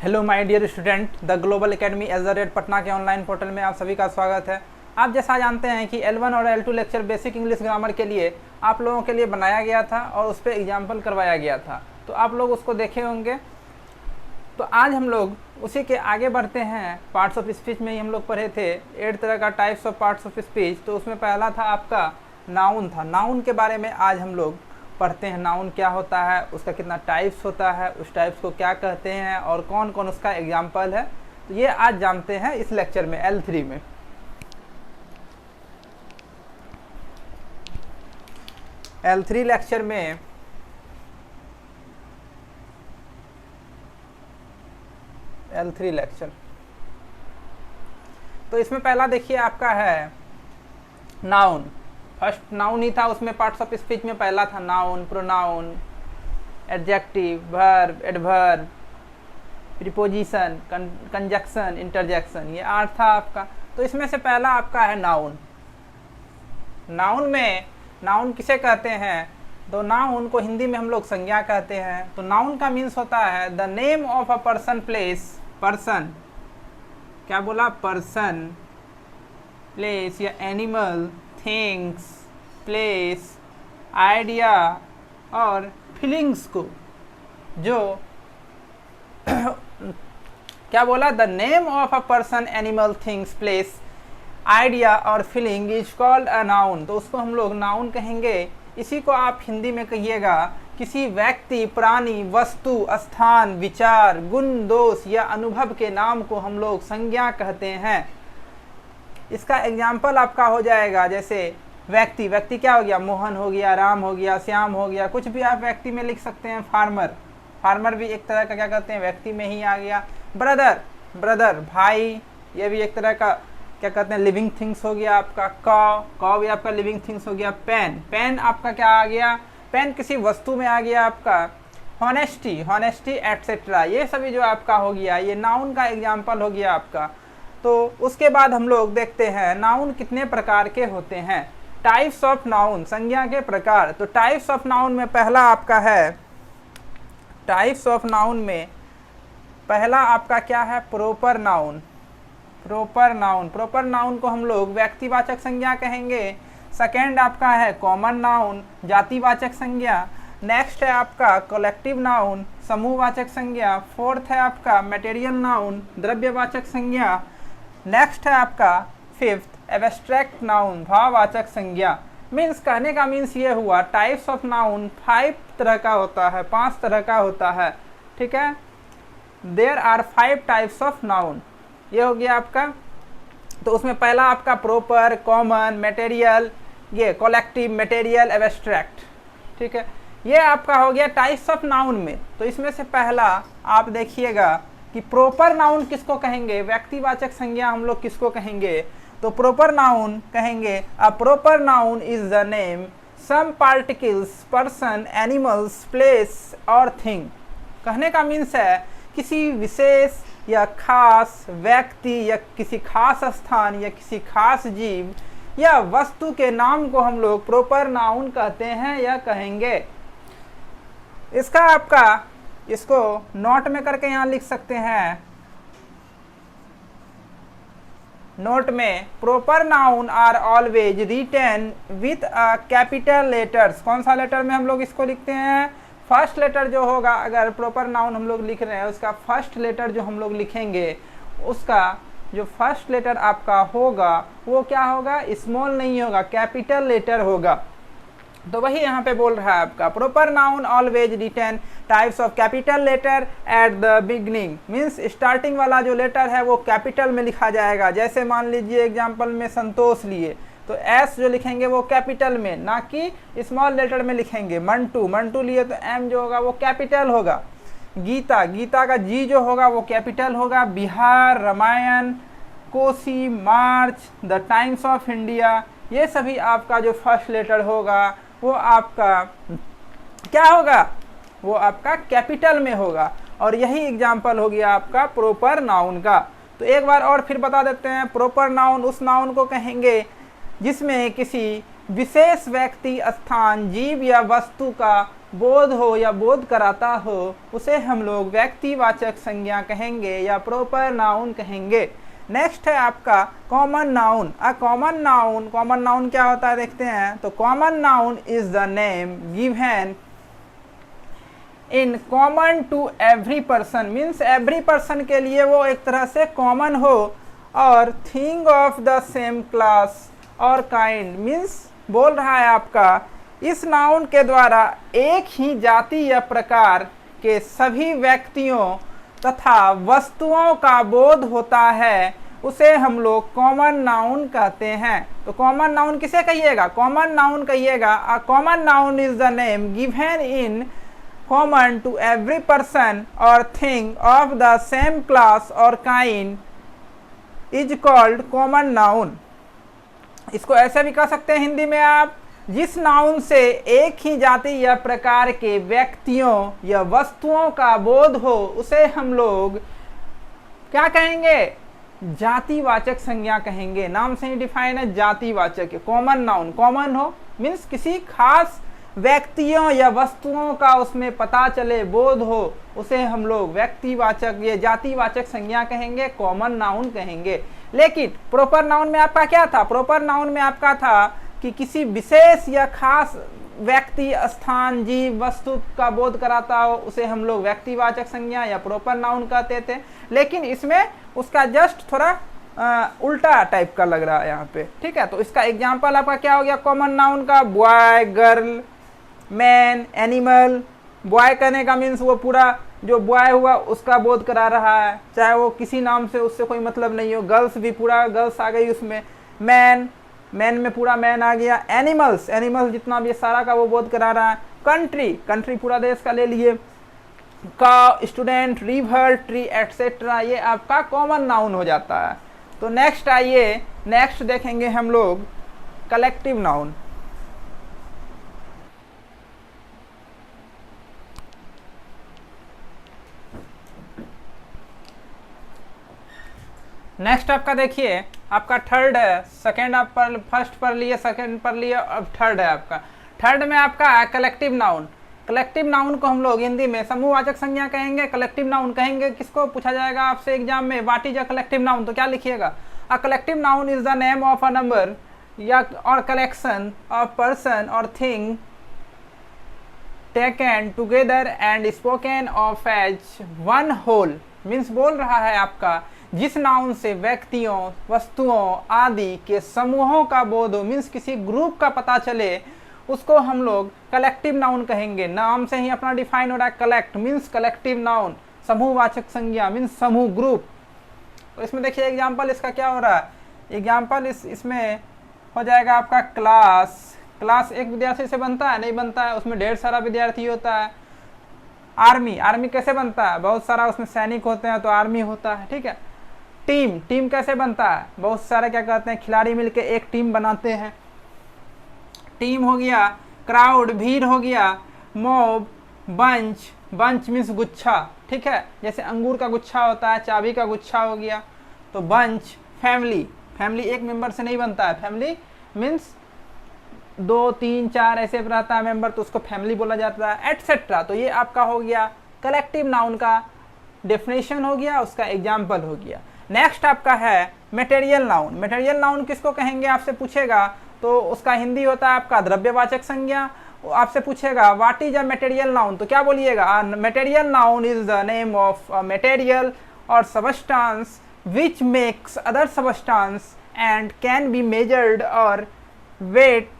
Hello my dear student, the global academy as Patna के online portal में आप सभी का स्वागत है। आप जैसा जानते हैं कि L1 और L2 lecture basic English grammar के लिए आप लोगों के लिए बनाया गया था और उस पर एग्जाम्पल करवाया गया था, तो आप लोग उसको देखे होंगे। तो आज हम लोग उसी के आगे बढ़ते हैं। पार्ट्स ऑफ स्पीच में ही हम लोग पढ़े थे 8 तरह का types of parts of speech. तो उसमें पहला था आपका नाउन था। नाउन के बारे में आज हम लोग पढ़ते हैं। नाउन क्या होता है, उसका कितना टाइप्स होता है, उस टाइप्स को क्या कहते हैं और कौन कौन उसका एग्जाम्पल है, तो ये आज जानते हैं इस लेक्चर में L3 में। L3 लेक्चर में L3 लेक्चर, तो इसमें पहला देखिए आपका है नाउन। फर्स्ट नाउन ही था, उसमें पार्ट्स ऑफ स्पीच में पहला था noun, pronoun, adjective, verb, adverb, preposition, conjunction, interjection, ये 8 था आपका। तो इसमें से पहला आपका है नाउन। नाउन में नाउन किसे कहते हैं, तो नाउन को हिंदी में हम लोग संज्ञा कहते हैं। तो नाउन का मीन्स होता है the name of a person, place, person, क्या बोला, पर्सन, प्लेस या एनिमल, थिंग्स, प्लेस, आइडिया और फीलिंग्स को जो क्या बोला, the name of a person, animal, things, place, idea और feeling is called a noun. तो उसको हम लोग नाउन कहेंगे। इसी को आप हिंदी में कहिएगा किसी व्यक्ति, प्राणी, वस्तु, स्थान, विचार, गुण, दोष या अनुभव के नाम को हम लोग संज्ञा कहते हैं। इसका एग्जाम्पल आपका हो जाएगा जैसे व्यक्ति, व्यक्ति क्या हो गया, मोहन हो गया, राम हो गया, श्याम हो गया, कुछ भी आप व्यक्ति में लिख सकते हैं। फार्मर, फार्मर भी एक तरह का क्या कहते हैं, व्यक्ति में ही आ गया। ब्रदर, ब्रदर, भाई, ये भी एक तरह का क्या कहते हैं, लिविंग थिंग्स हो गया आपका। कॉ भी आपका लिविंग थिंग्स हो गया। पेन, पेन आपका क्या आ गया, पेन किसी वस्तु में आ गया आपका। हॉनेस्टी, हॉनेस्टी एटसेट्रा, ये सभी जो आपका हो गया, ये नाउन का एग्जाम्पल हो गया आपका। तो उसके बाद हम लोग देखते हैं नाउन कितने प्रकार के होते हैं। टाइप्स ऑफ नाउन, संज्ञा के प्रकार। तो टाइप्स ऑफ नाउन में पहला आपका है, टाइप्स ऑफ नाउन में पहला आपका क्या है, proper noun. Proper noun, proper noun को हम लोग व्यक्तिवाचक संज्ञा कहेंगे। सेकेंड आपका है कॉमन नाउन, जातिवाचक संज्ञा। नेक्स्ट है आपका कलेक्टिव नाउन, समूहवाचक संज्ञा। फोर्थ है आपका मटेरियल नाउन, द्रव्यवाचक संज्ञा। नेक्स्ट है आपका फिफ्थ एब्स्ट्रैक्ट नाउन, भाववाचक संज्ञा। मीन्स कहने का मीन्स ये हुआ टाइप्स ऑफ नाउन 5 तरह का होता है, 5 तरह का होता है, ठीक है। There are 5 types of noun, ये हो गया आपका। तो उसमें पहला आपका प्रोपर, कॉमन, मटेरियल, ये कलेक्टिव, मटेरियल, एब्स्ट्रैक्ट, ठीक है। ये आपका हो गया टाइप्स ऑफ नाउन में। तो इसमें से पहला आप देखिएगा कि प्रोपर नाउन किसको कहेंगे, व्यक्तिवाचक संज्ञा हम लोग किसको कहेंगे। तो प्रोपर नाउन कहेंगे a proper noun is the name some particles, person, animals, place और थिंग। कहने का मीन्स है किसी विशेष या खास व्यक्ति या किसी खास स्थान या किसी खास जीव या वस्तु के नाम को हम लोग प्रोपर नाउन कहते हैं या कहेंगे। इसका आपका इसको नोट में करके यहाँ लिख सकते हैं। नोट में proper noun are always written with a capital letters. कौन सा लेटर में हम लोग इसको लिखते हैं, फर्स्ट लेटर जो होगा, अगर प्रोपर नाउन हम लोग लिख रहे हैं उसका फर्स्ट लेटर जो हम लोग लिखेंगे, उसका जो फर्स्ट लेटर आपका होगा वो क्या होगा, स्मॉल नहीं होगा, कैपिटल लेटर होगा। तो वही यहाँ पे बोल रहा है आपका proper noun always written types of capital letter at the beginning. Means starting वाला जो लेटर है वो कैपिटल में लिखा जाएगा। जैसे मान लीजिए एग्जाम्पल में संतोष लिए तो एस जो लिखेंगे वो कैपिटल में, ना कि स्मॉल लेटर में लिखेंगे। मंटू, मंटू लिए तो एम जो होगा वो कैपिटल होगा। गीता, गीता का जी जो होगा वो कैपिटल होगा। बिहार, रामायण, कोसी, मार्च, द टाइम्स ऑफ इंडिया, ये सभी आपका जो फर्स्ट लेटर होगा वो आपका क्या होगा, वो आपका कैपिटल में होगा। और यही एग्जाम्पल हो गया आपका प्रोपर नाउन का। तो एक बार और फिर बता देते हैं, प्रोपर नाउन उस नाउन को कहेंगे जिसमें किसी विशेष व्यक्ति, स्थान, जीव या वस्तु का बोध हो या बोध कराता हो, उसे हम लोग व्यक्तिवाचक संज्ञा कहेंगे या प्रॉपर नाउन कहेंगे। नेक्स्ट है आपका कॉमन नाउन। कॉमन नाउन क्या होता है देखते हैं। तो common noun is the name given in common to every person, means every person के लिए वो एक तरह से कॉमन हो, और thing of the same class और काइंड, मीन्स बोल रहा है आपका इस नाउन के द्वारा एक ही जाति या प्रकार के सभी व्यक्तियों तथा वस्तुओं का बोध होता है, उसे हम लोग कॉमन नाउन कहते हैं। तो कॉमन नाउन किसे कहिएगा? कॉमन नाउन कहिएगा। A common noun is the name given in common to every person और thing of the same class और kind is called common noun. इसको ऐसे भी कह सकते हैं हिंदी में आप, जिस नाउन से एक ही जाति या प्रकार के व्यक्तियों या वस्तुओं का बोध हो, उसे हम लोग क्या कहेंगे? जातिवाचक संज्ञा कहेंगे। नाम से ही डिफाइन है, जातिवाचक है। कॉमन नाउन, कॉमन हो मीन्स किसी खास व्यक्तियों या वस्तुओं का उसमें पता चले, बोध हो, उसे हम लोग व्यक्तिवाचक या जातिवाचक संज्ञा कहेंगे, कॉमन नाउन कहेंगे। लेकिन प्रॉपर नाउन में आपका क्या था? प्रॉपर नाउन में आपका था कि किसी विशेष या खास व्यक्ति, स्थान, जीव, वस्तु का बोध कराता हो, उसे हम लोग व्यक्तिवाचक संज्ञा या प्रॉपर नाउन कहते थे। लेकिन इसमें उसका जस्ट थोड़ा उल्टा टाइप का लग रहा है यहाँ पे, ठीक है। तो इसका एग्जाम्पल आपका क्या हो गया कॉमन नाउन का? Boy, girl, man, animal. Boy कहने का मीन्स वो पूरा जो बॉय हुआ उसका बोध करा रहा है, चाहे वो किसी नाम से उससे कोई मतलब नहीं हो। गर्ल्स भी पूरा गर्ल्स आ गई उसमें। मैन, मैन में पूरा मैन आ गया। एनिमल्स, एनिमल्स जितना भी सारा का वो बोध करा रहा है। कंट्री, कंट्री पूरा देश का ले लिए। का, स्टूडेंट, रिवर, ट्री एटसेट्रा, ये आपका कॉमन नाउन हो जाता है। तो नेक्स्ट आइए, नेक्स्ट देखेंगे हम लोग कलेक्टिव नाउन। नेक्स्ट आपका देखिए, आपका थर्ड है। सेकेंड आप पर, फर्स्ट पढ़ लिए, सेकेंड पढ़ लिए, अब थर्ड है आपका। थर्ड में आपका है कलेक्टिव नाउन। कलेक्टिव नाउन को हम लोग हिंदी में समूहवाचक संज्ञा कहेंगे। कलेक्टिव नाउन कहेंगे किसको? पूछा जाएगा आपसे एग्जाम में, what is a collective noun, तो क्या लिखिएगा? A collective noun is the name of a number या और कलेक्शन ऑफ पर्सन और thing taken together and spoken of as one whole. Means बोल रहा है आपका जिस नाउन से व्यक्तियों, वस्तुओं आदि के समूहों का बोध हो, मीन्स किसी ग्रुप का पता चले, उसको हम लोग कलेक्टिव नाउन कहेंगे। नाम से ही अपना डिफाइन हो रहा है, कलेक्ट मीन्स कलेक्टिव नाउन, समूहवाचक संज्ञा मीन्स समूह, ग्रुप। तो इसमें देखिए एग्जाम्पल इसका क्या हो रहा है। एग्जाम्पल इसमें हो जाएगा आपका क्लास। क्लास एक विद्यार्थी से बनता है? नहीं बनता है, उसमें ढेर सारा विद्यार्थी होता है। आर्मी, आर्मी कैसे बनता है? बहुत सारा उसमें सैनिक होते हैं तो आर्मी होता है, ठीक है। टीम, टीम कैसे बनता है? बहुत सारे क्या कहते हैं खिलाड़ी मिलके एक टीम बनाते हैं, टीम हो गया। क्राउड, भीड़ हो गया। मॉब, बंच, बंच मीन्स गुच्छा, ठीक है। जैसे अंगूर का गुच्छा होता है, चाबी का गुच्छा हो गया, तो बंच। फैमिली, फैमिली एक मेंबर से नहीं बनता है, फैमिली मीन्स 2, 3, 4 ऐसे रहता है मेंबर, तो उसको फैमिली बोला जाता है, एटसेट्रा। तो ये आपका हो गया कलेक्टिव नाउन का डेफिनेशन हो गया, उसका एग्जाम्पल हो गया। नेक्स्ट आपका है मटेरियल नाउन। मटेरियल नाउन किसको कहेंगे आपसे पूछेगा, तो उसका हिंदी होता है आपका द्रव्यवाचक संज्ञा। आपसे पूछेगा what is a material noun, तो क्या बोलिएगा? Material noun is the name of a material और substance which makes other substance and can be measured और weight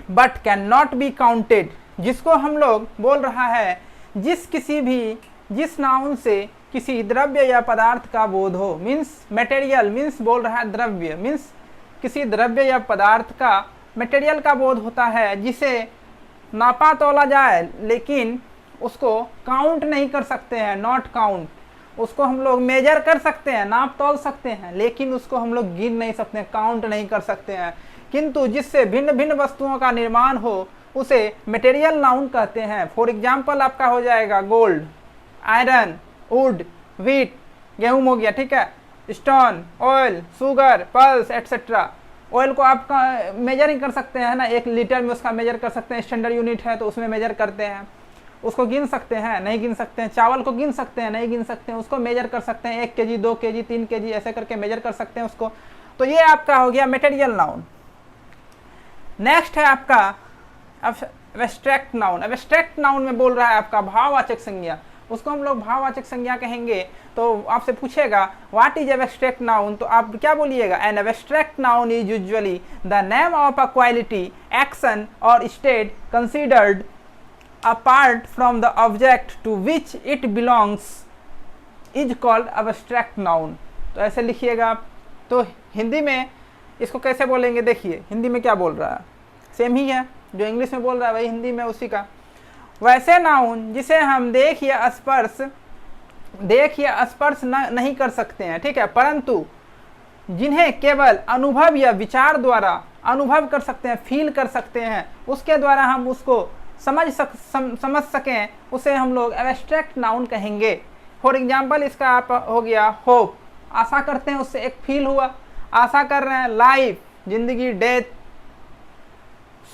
but can not be counted. जिसको हम लोग बोल रहा है जिस नाउन से किसी द्रव्य या पदार्थ का बोध हो, मीन्स मटेरियल मीन्स बोल रहा है द्रव्य, मीन्स किसी द्रव्य या पदार्थ का मटेरियल का बोध होता है, जिसे नापा तोला जाए लेकिन उसको काउंट नहीं कर सकते हैं, नॉट काउंट। उसको हम लोग मेजर कर सकते हैं, नाप तोल सकते हैं, लेकिन उसको हम लोग गिन नहीं सकते हैं, काउंट नहीं कर सकते हैं। किंतु जिससे भिन्न भिन्न वस्तुओं का निर्माण हो, उसे मटेरियल नाउन कहते हैं। फॉर एग्जाम्पल आपका हो जाएगा गोल्ड, आयरन, वुड, व्हीट, गेहूं हो गया, ठीक है, stone, oil, sugar, pulse etcetera. Oil को आप मेजरिंग कर सकते हैं ना, 1 लीटर में उसका मेजर कर सकते हैं, स्टैंडर्ड यूनिट है तो उसमें मेजर करते हैं, उसको गिन सकते हैं, नहीं गिन सकते हैं। चावल को गिन सकते हैं, नहीं गिन सकते हैं, उसको मेजर कर सकते हैं, 1 kg 2 kg 3 kg ऐसे करके मेजर कर सकते हैं उसको। तो ये आपका हो गया मटेरियल नाउन। नेक्स्ट है आपका एब्स्ट्रैक्ट नाउन। एब्स्ट्रैक्ट नाउन में बोल रहा है आपका भाववाचक संज्ञा, उसको हम लोग भाववाचक संज्ञा कहेंगे। तो आपसे पूछेगा व्हाट इज एब्स्ट्रैक्ट नाउन, तो आप क्या बोलिएगा, an abstract noun is usually the name of a quality, action और state considered apart from the object to which it belongs is called abstract noun। तो ऐसे लिखिएगा आप। तो हिंदी में इसको कैसे बोलेंगे, देखिए हिंदी में क्या बोल रहा है, सेम ही है जो इंग्लिश में बोल रहा है वही हिंदी में उसी का। वैसे नाउन जिसे हम देख या स्पर्श नहीं कर सकते हैं, ठीक है, परंतु जिन्हें केवल अनुभव या विचार द्वारा अनुभव कर सकते हैं, फील कर सकते हैं, उसके द्वारा हम उसको समझ सकें, उसे हम लोग एब्स्ट्रैक्ट नाउन कहेंगे। फॉर एग्जाम्पल इसका आप हो गया होप, आशा करते हैं, उससे एक फील हुआ, आशा कर रहे हैं। लाइफ जिंदगी, डेथ,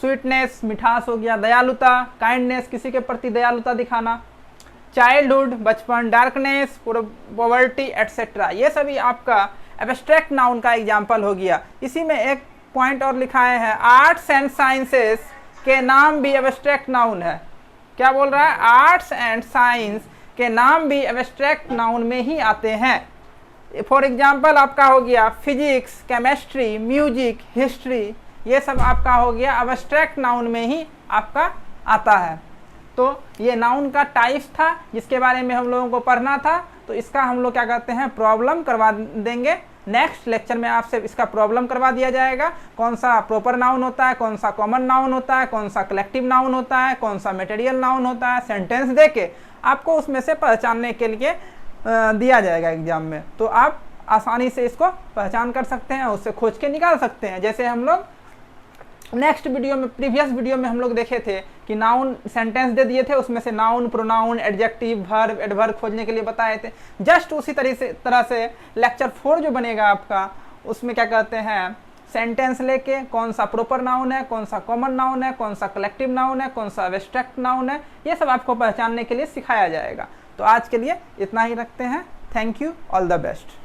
स्वीटनेस मिठास हो गया, दयालुता काइंडनेस किसी के प्रति दयालुता दिखाना, चाइल्डहुड बचपन, डार्कनेस पॉवर्टी एटसेट्रा, ये सभी आपका एब्स्ट्रैक्ट नाउन का एग्जाम्पल हो गया। इसी में एक पॉइंट और लिखाए हैं, आर्ट्स एंड साइंसेस के नाम भी एब्स्ट्रैक्ट नाउन है। क्या बोल रहा है, आर्ट्स एंड साइंस के नाम भी एब्स्ट्रैक्ट नाउन में ही आते हैं। फॉर एग्जांपल आपका हो गया फिजिक्स, केमिस्ट्री, म्यूजिक, हिस्ट्री, ये सब आपका हो गया एब्स्ट्रैक्ट नाउन में ही आपका आता है। तो ये नाउन का टाइप्स था जिसके बारे में हम लोगों को पढ़ना था। तो इसका हम लोग क्या कहते हैं, प्रॉब्लम करवा देंगे। नेक्स्ट लेक्चर में आपसे इसका प्रॉब्लम करवा दिया जाएगा, कौन सा प्रॉपर नाउन होता है, कौन सा कॉमन नाउन होता है, कौन सा कलेक्टिव नाउन होता है, कौन सा मटेरियल नाउन होता है। सेंटेंस देके आपको उसमें से पहचानने के लिए दिया जाएगा एग्जाम में। तो आप आसानी से इसको पहचान कर सकते हैं, उससे खोज के निकाल सकते हैं। जैसे हम लोग नेक्स्ट वीडियो में, प्रीवियस वीडियो में हम लोग देखे थे कि नाउन सेंटेंस दे दिए थे, उसमें से noun, pronoun, adjective, verb, adverb खोजने के लिए बताए थे। जस्ट उसी तरह से लेक्चर 4 जो बनेगा आपका, उसमें क्या कहते हैं, सेंटेंस लेके कौन सा प्रॉपर नाउन है, कौन सा कॉमन नाउन है, कौन सा कलेक्टिव नाउन है, कौन सा एब्स्ट्रैक्ट नाउन है, ये सब आपको पहचानने के लिए सिखाया जाएगा। तो आज के लिए इतना ही रखते हैं। Thank you, all the best.